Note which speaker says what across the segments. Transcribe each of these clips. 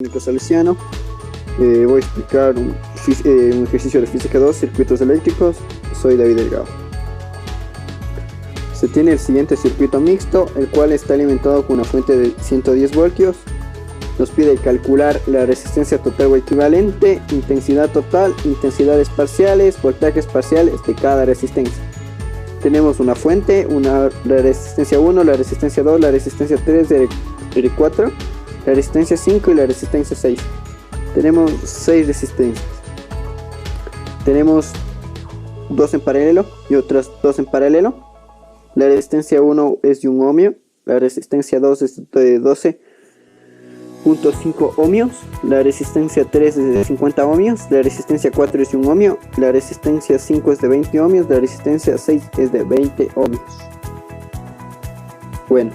Speaker 1: Nico Salesiano. Voy a explicar un ejercicio de física 2, circuitos eléctricos. Soy David Delgado. Se tiene el siguiente circuito mixto, el cual está alimentado con una fuente de 110 voltios. Nos pide calcular la resistencia total o equivalente, intensidad total, intensidades parciales, voltajes parciales de cada resistencia. Tenemos una fuente, la resistencia 1, la resistencia 2, la resistencia 3, R4, la resistencia 5 y la resistencia 6. Tenemos 6 resistencias. Tenemos 2 en paralelo y otras 2 en paralelo. La resistencia 1 es de 1 ohmio, la resistencia 2 es de 12.5 ohmios, la resistencia 3 es de 50 ohmios, la resistencia 4 es de 1 ohmio, la resistencia 5 es de 20 ohmios, la resistencia 6 es de 20 ohmios. Bueno,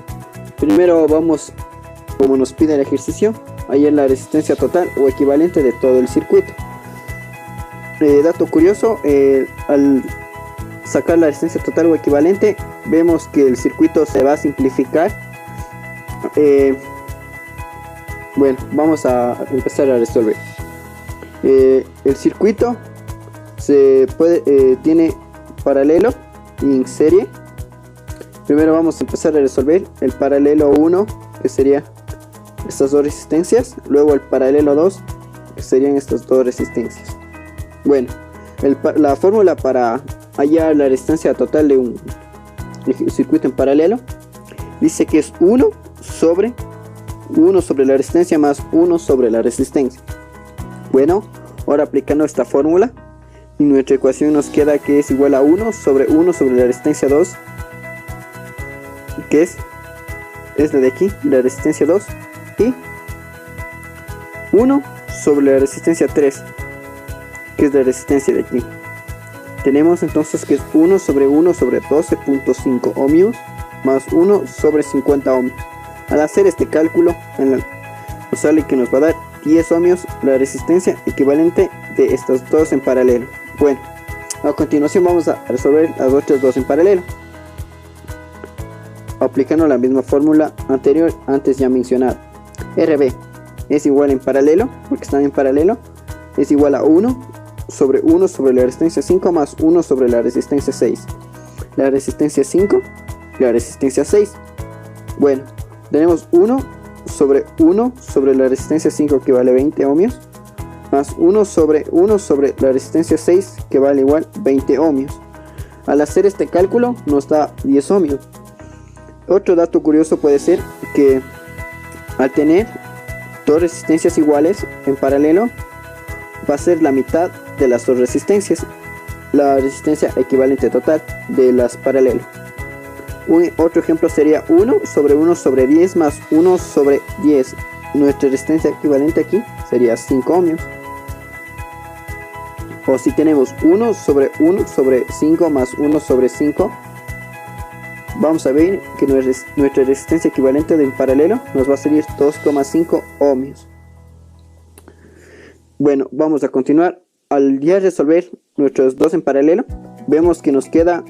Speaker 1: primero vamos, como nos pide el ejercicio, ahí es la resistencia total o equivalente de todo el circuito. Dato curioso, al sacar la resistencia total o equivalente, vemos que el circuito se va a simplificar. Bueno, vamos a empezar a resolver. El circuito tiene paralelo y en serie. Primero vamos a empezar a resolver el paralelo 1, que sería estas dos resistencias. Luego el paralelo 2, que serían estas dos resistencias. Bueno, la fórmula para hallar la resistencia total de un circuito en paralelo dice que es 1 sobre la resistencia más 1 sobre la resistencia. Bueno, ahora aplicando esta fórmula, y nuestra ecuación nos queda que es igual a 1 sobre la resistencia 2, que es esta de aquí, la resistencia 2, y 1 sobre la resistencia 3, que es la resistencia de aquí. Tenemos entonces que es 1 sobre 12.5 ohmios más 1 sobre 50 ohmios. Al hacer este cálculo, nos sale que nos va a dar 10 ohmios la resistencia equivalente de estas dos en paralelo. Bueno, a continuación vamos a resolver las otras dos en paralelo, aplicando la misma fórmula anterior antes ya mencionada. RB es igual en paralelo, porque están en paralelo, es igual a 1 sobre la resistencia 5 más 1 sobre la resistencia 6. La resistencia 5 y la resistencia 6. Bueno, tenemos 1 sobre la resistencia 5, que vale 20 ohmios, más 1 sobre la resistencia 6, que vale igual 20 ohmios. Al hacer este cálculo nos da 10 ohmios. Otro dato curioso puede ser que al tener dos resistencias iguales en paralelo, va a ser la mitad de las dos resistencias, la resistencia equivalente total de las paralelas. Otro ejemplo sería 1 sobre 10 más 1 sobre 10. Nuestra resistencia equivalente aquí sería 5 ohmios. O si tenemos 1 sobre 5 más 1 sobre 5, vamos a ver que nuestra resistencia equivalente en paralelo nos va a salir 2,5 ohmios. Bueno, vamos a continuar. Al ya resolver nuestros dos en paralelo, vemos que nos queda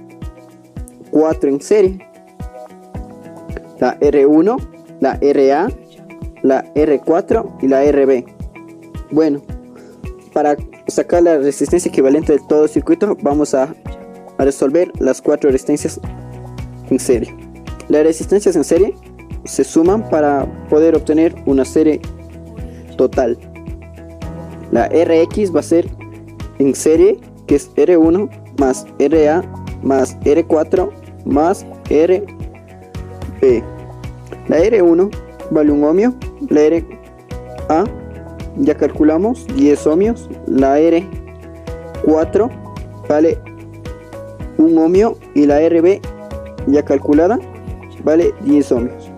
Speaker 1: 4 en serie: la R1, la RA, la R4 y la RB. Bueno, para sacar la resistencia equivalente de todo el circuito, vamos a resolver las 4 resistencias en serie. Las resistencias en serie se suman para poder obtener una serie total. La RX va a ser en serie, que es R1 más RA más R4 más RB. La R1 vale 1 ohmio, la RA ya calculamos 10 ohmios, la R4 vale 1 ohmio y la RB ya calculada vale 10 ohmios.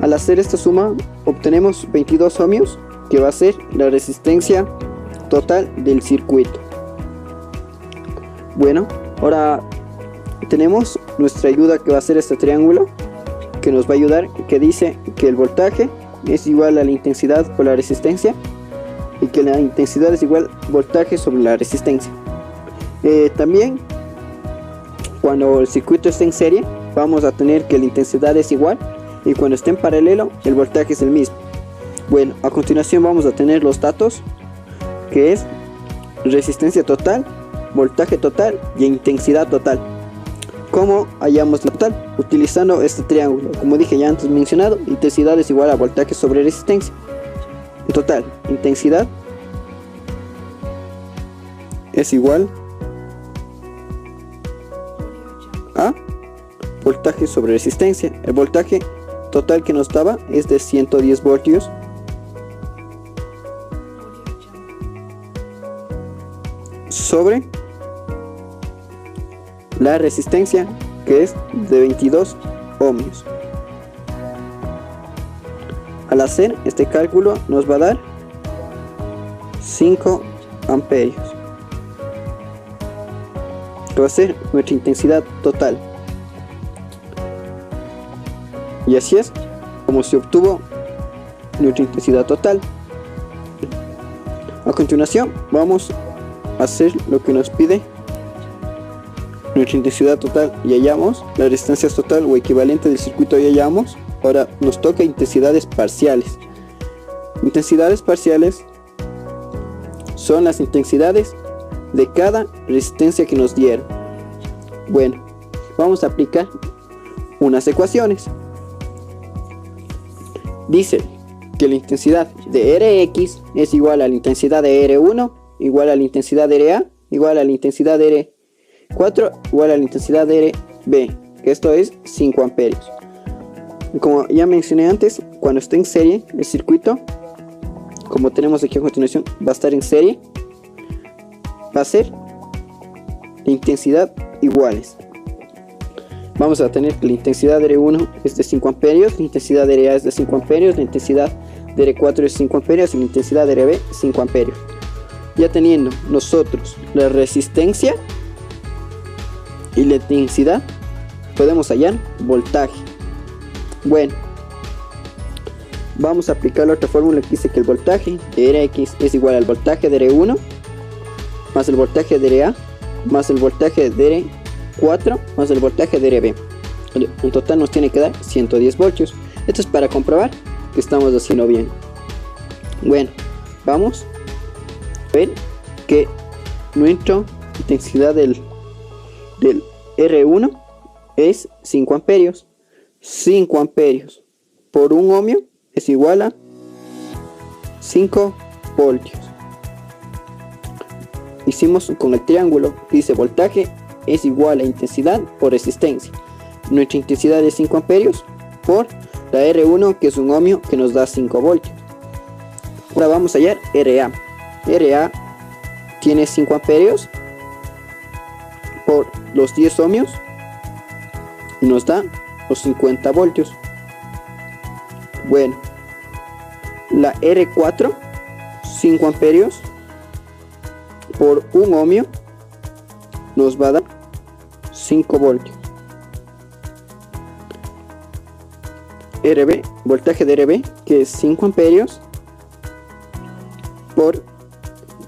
Speaker 1: Al hacer esta suma obtenemos 22 ohmios, que va a ser la resistencia total del circuito. Bueno, ahora tenemos nuestra ayuda, que va a ser este triángulo, que nos va a ayudar, que dice que el voltaje es igual a la intensidad por la resistencia, y que la intensidad es igual voltaje sobre la resistencia. También, cuando el circuito esté en serie, vamos a tener que la intensidad es igual, y cuando esté en paralelo el voltaje es el mismo. Bueno, a continuación vamos a tener los datos, que es resistencia total, voltaje total y intensidad total. ¿Cómo hallamos la total? Utilizando este triángulo. Como dije ya antes mencionado, intensidad es igual a voltaje sobre resistencia. En total, intensidad es igual a voltaje sobre resistencia. El voltaje total que nos daba es de 110 voltios sobre la resistencia, que es de 22 ohmios. Al hacer este cálculo nos va a dar 5 amperios, que va a ser nuestra intensidad total. Y así es como se obtuvo nuestra intensidad total. A continuación vamos a hacer lo que nos pide nuestra intensidad total y hallamos la resistencia total o equivalente del circuito. Y hallamos. Ahora nos toca intensidades parciales. Intensidades parciales son las intensidades de cada resistencia que nos dieron. Bueno, vamos a aplicar unas ecuaciones. Dice que la intensidad de Rx es igual a la intensidad de R1 igual a la intensidad de RA igual a la intensidad de R4 igual a la intensidad de RB, que esto es 5 amperios. Como ya mencioné antes, cuando esté en serie el circuito, como tenemos aquí a continuación, va a estar en serie, va a ser la intensidad iguales. Vamos a tener que la intensidad de R1 es de 5 amperios, la intensidad de RA es de 5 amperios, la intensidad de R4 es 5 amperios y la intensidad de RB 5 amperios. Ya teniendo nosotros la resistencia y la intensidad, podemos hallar voltaje. Bueno, vamos a aplicar la otra fórmula que dice que el voltaje de Rx es igual al voltaje de R1 más el voltaje de RA más el voltaje de R4 más el voltaje de RB. En total nos tiene que dar 110 voltios. Esto es para comprobar que estamos haciendo bien. Bueno, vamos a ver que nuestra intensidad del R1 es 5 amperios. 5 amperios por 1 ohmio es igual a 5 voltios. Hicimos con el triángulo que dice voltaje es igual a intensidad por resistencia. Nuestra intensidad es 5 amperios por la R1, que es 1 ohmio, que nos da 5 voltios. Ahora vamos a hallar RA. RA tiene 5 amperios por los 10 ohmios y nos da los 50 voltios. Bueno, la R4, 5 amperios por 1 ohmio nos va a dar 5 voltios. RB, voltaje de RB, que es 5 amperios por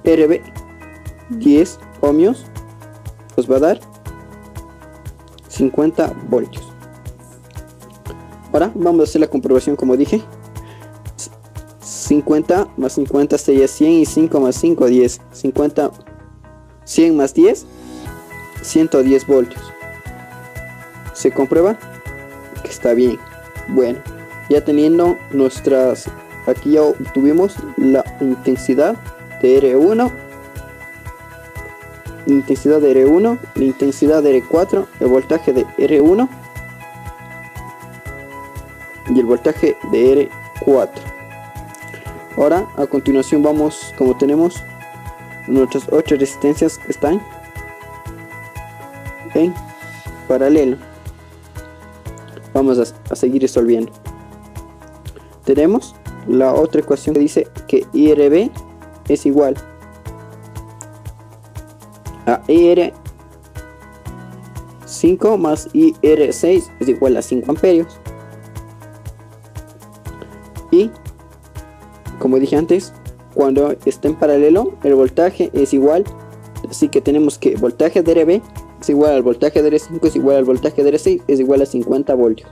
Speaker 1: RB, 10 ohmios, nos va a dar 50 voltios. Ahora vamos a hacer la comprobación. Como dije, 50 más 50 sería 100 y 5 más 5, 10. 50, 100 más 10, 110 voltios. Se comprueba que está bien. Bueno, ya teniendo nuestras, aquí ya obtuvimos la intensidad de R1, la intensidad de R1, la intensidad de R4, el voltaje de R1 y el voltaje de R4. Ahora a continuación vamos, como tenemos nuestras 8 resistencias que están en paralelo, vamos a seguir resolviendo. Tenemos la otra ecuación que dice que IRB es igual a IR5 más IR6 es igual a 5 amperios. Y como dije antes, cuando está en paralelo el voltaje es igual, así que tenemos que voltaje de RB es igual al voltaje de R5 es igual al voltaje de R6 es igual a 50 voltios.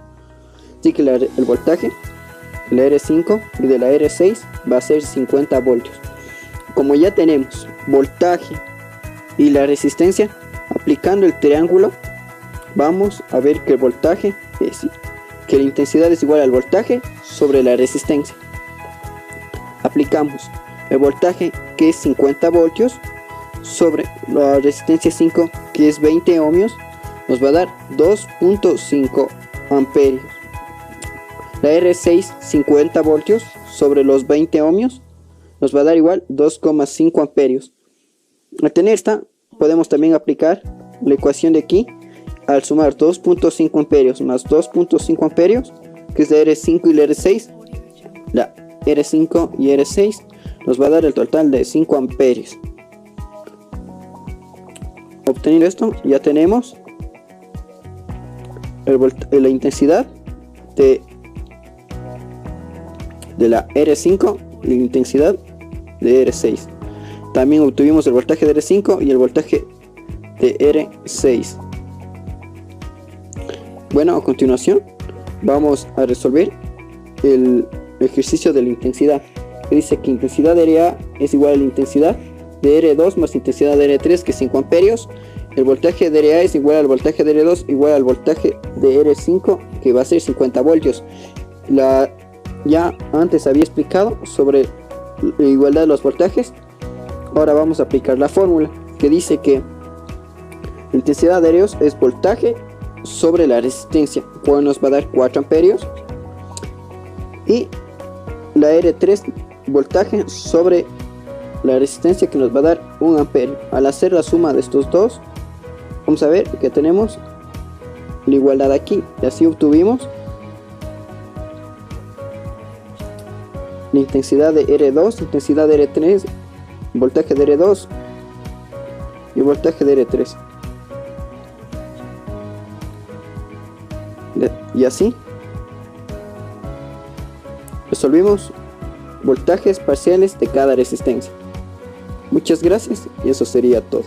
Speaker 1: Así que el voltaje la R5 y de la R6 va a ser 50 voltios. Como ya tenemos voltaje y la resistencia, aplicando el triángulo vamos a ver que el voltaje que la intensidad es igual al voltaje sobre la resistencia. Aplicamos el voltaje, que es 50 voltios, sobre la resistencia 5, que es 20 ohmios, nos va a dar 2.5 amperios. La R6, 50 voltios sobre los 20 ohmios, nos va a dar igual 2,5 amperios. Al tener esta, podemos también aplicar la ecuación de aquí. Al sumar 2.5 amperios más 2.5 amperios, que es la R5 y la R6, la R5 y R6 nos va a dar el total de 5 amperios. Obteniendo esto, ya tenemos la intensidad de la R5 y la intensidad de R6. También obtuvimos el voltaje de R5 y el voltaje de R6. Bueno, a continuación vamos a resolver el ejercicio de la intensidad, que dice que intensidad de RA es igual a la intensidad de R2 más intensidad de R3, que es 5 amperios. El voltaje de RA es igual al voltaje de R2 igual al voltaje de R5, que va a ser 50 voltios. Ya antes había explicado sobre la igualdad de los voltajes. Ahora vamos a aplicar la fórmula, que dice que la intensidad de R2 es voltaje sobre la resistencia, cual nos va a dar 4 amperios, y la R3 voltaje sobre la resistencia, que nos va a dar 1 amperio. Al hacer la suma de estos dos, vamos a ver que tenemos la igualdad aquí, y así obtuvimos la intensidad de R2, intensidad de R3, voltaje de R2 y voltaje de R3. Y así resolvimos voltajes parciales de cada resistencia. Muchas gracias y eso sería todo.